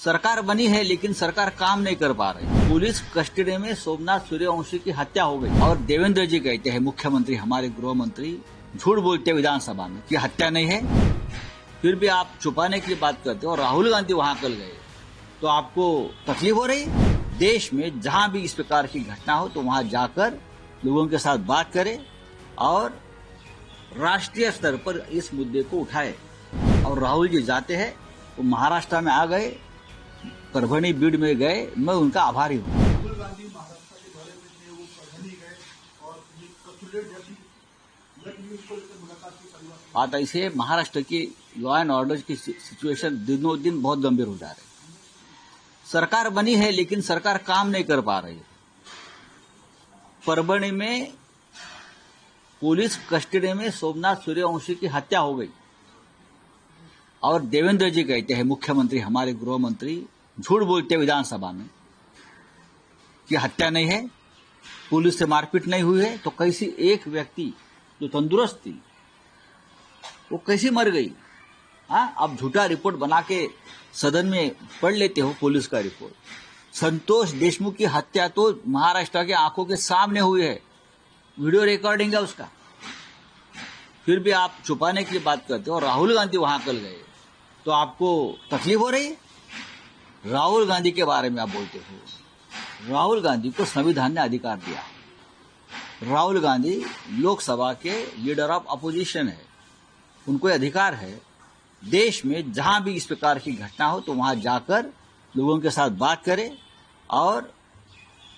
सरकार बनी है लेकिन सरकार काम नहीं कर पा रही। पुलिस कस्टडी में सोमनाथ सूर्यवंशी की हत्या हो गई और देवेंद्र जी कहते हैं, मुख्यमंत्री हमारे गृह मंत्री झूठ बोलते हैं विधानसभा में कि हत्या नहीं है, फिर भी आप छुपाने की बात करते हो। और राहुल गांधी वहां कल गए तो आपको तकलीफ हो रही है। देश में जहां भी इस प्रकार की घटना हो तो वहां जाकर लोगों के साथ बात करें और राष्ट्रीय स्तर पर इस मुद्दे को उठाए। और राहुल जी जाते हैं, वो महाराष्ट्र में आ गए, परभणी बीड में गए, मैं उनका आभारी हूँ। राहुल गांधी महाराष्ट्र के दौरे में थे, वो परभणी गए और ये कत्लेट जैसी उसको लेकर मुलाकात की। बात ऐसे है, महाराष्ट्र की लॉ एंड ऑर्डर की सिचुएशन दिनों दिन बहुत गंभीर हो जा रही है। सरकार बनी है लेकिन सरकार काम नहीं कर पा रही। परभणी में पुलिस कस्टडी में सोमनाथ सूर्यवंशी की हत्या हो गई और देवेंद्र जी कहते हैं, मुख्यमंत्री हमारे गृह मंत्री झूठ बोलते हैं विधानसभा में कि हत्या नहीं है, पुलिस से मारपीट नहीं हुई है। तो कैसी एक व्यक्ति जो तंदुरुस्त थी वो कैसी मर गई? हाँ, आप झूठा रिपोर्ट बना के सदन में पढ़ लेते हो पुलिस का रिपोर्ट। संतोष देशमुख की हत्या तो महाराष्ट्र के आंखों के सामने हुई है, वीडियो रिकॉर्डिंग है उसका, फिर भी आप छुपाने की बात करते हो। और राहुल गांधी वहां कल गए तो आपको तकलीफ हो रही है। राहुल गांधी के बारे में आप बोलते हो। राहुल गांधी को संविधान ने अधिकार दिया। राहुल गांधी लोकसभा के लीडर ऑफ अपोजिशन है, उनको अधिकार है देश में जहां भी इस प्रकार की घटना हो तो वहां जाकर लोगों के साथ बात करें और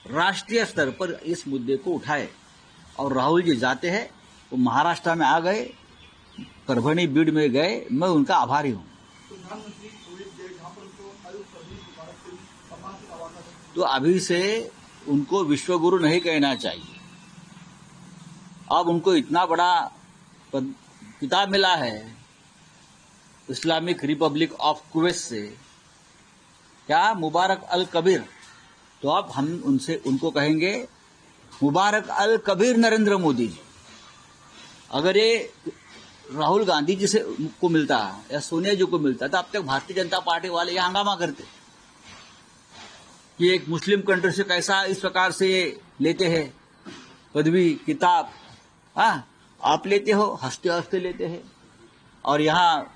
राष्ट्रीय स्तर पर इस मुद्दे को उठाए। और राहुल जी जाते हैं, वो महाराष्ट्र में आ गए, परभणी बीड में गए, मैं उनका आभारी हूं। प्रधानमंत्री कोविड गए जहां पर उनको सम्मान से नवाजा गया। तो अभी से उनको विश्वगुरु नहीं कहना चाहिए। अब उनको इतना बड़ा किताब मिला है इस्लामिक रिपब्लिक ऑफ कुवैत से, क्या मुबारक अल कबीर। तो अब हम उनको कहेंगे मुबारक अल कबीर नरेंद्र मोदी जी। अगर ये राहुल गांधी जी से को मिलता या सोनिया जी को मिलता तो अब तक भारतीय जनता पार्टी वाले ये हंगामा करते कि एक मुस्लिम कंट्री से कैसा इस प्रकार से लेते हैं पदवी किताब। हाँ, आप लेते हो, हंसते हंसते लेते हैं और यहाँ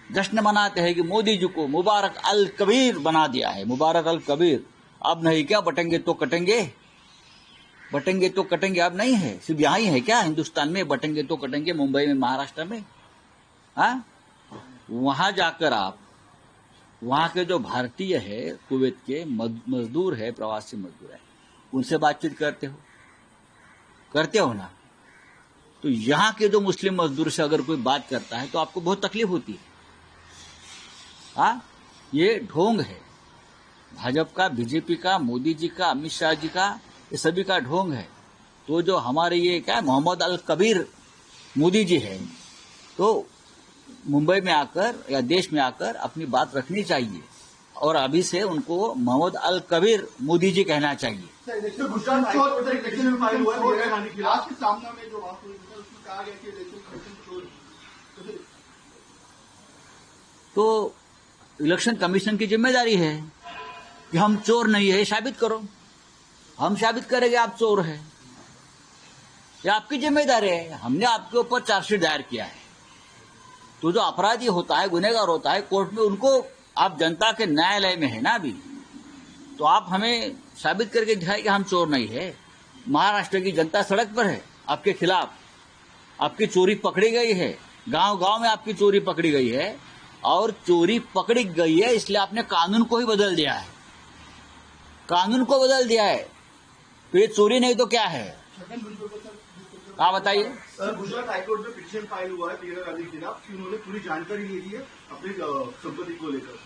जश्न मनाते हैं कि मोदी जी को मुबारक अल कबीर बना दिया है। मुबारक अल कबीर अब नहीं क्या, बटेंगे तो कटेंगे, बटेंगे तो कटेंगे अब नहीं है। सिर्फ यहाँ ही है क्या हिंदुस्तान में बटेंगे तो कटेंगे? मुंबई में, महाराष्ट्र में, हाँ, वहां जाकर आप वहां के जो भारतीय है, कुवैत के मजदूर है, प्रवासी मजदूर है, उनसे बातचीत करते हो ना। तो यहाँ के जो मुस्लिम मजदूर से अगर कोई बात करता है तो आपको बहुत तकलीफ होती है। हाँ, ये ढोंग है भाजपा का, बीजेपी का, मोदी जी का, अमित शाह जी का, ये सभी का ढोंग है। तो जो हमारे ये क्या मोहम्मद अल कबीर मोदी जी है, तो मुंबई में आकर या देश में आकर अपनी बात रखनी चाहिए और अभी से उनको मोहम्मद अल कबीर मोदी जी कहना चाहिए। तो इलेक्शन कमीशन की जिम्मेदारी है कि हम चोर नहीं है, साबित करो। हम साबित करेंगे आप चोर है, ये आपकी जिम्मेदारी है। हमने आपके ऊपर चार्जशीट दायर किया है, तो जो अपराधी होता है, गुनहगार होता है, कोर्ट में उनको आप जनता के न्यायालय में है ना अभी, तो आप हमें साबित करके दिखाए कि हम चोर नहीं है। महाराष्ट्र की जनता सड़क पर है आपके खिलाफ, आपकी चोरी पकड़ी गई है, गांव गांव में आपकी चोरी पकड़ी गई है और चोरी पकड़ी गई है इसलिए आपने कानून को ही बदल दिया है, कानून को बदल दिया है। तो ये चोरी नहीं तो क्या है? आप बताइए। सर, गुजरात हाईकोर्ट में पिटीशन फाइल हुआ है प्रियंका गांधी के खिलाफ, उन्होंने पूरी जानकारी ले ली है अपनी संपत्ति को लेकर।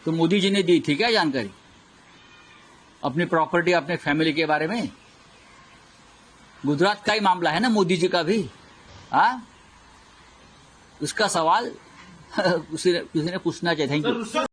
तो मोदी जी ने दी थी क्या जानकारी अपनी प्रॉपर्टी, अपने फैमिली के बारे में? गुजरात का ही मामला है ना मोदी जी का भी। हाँ, उसका सवाल किसी ने पूछना चाहिए। Thank you.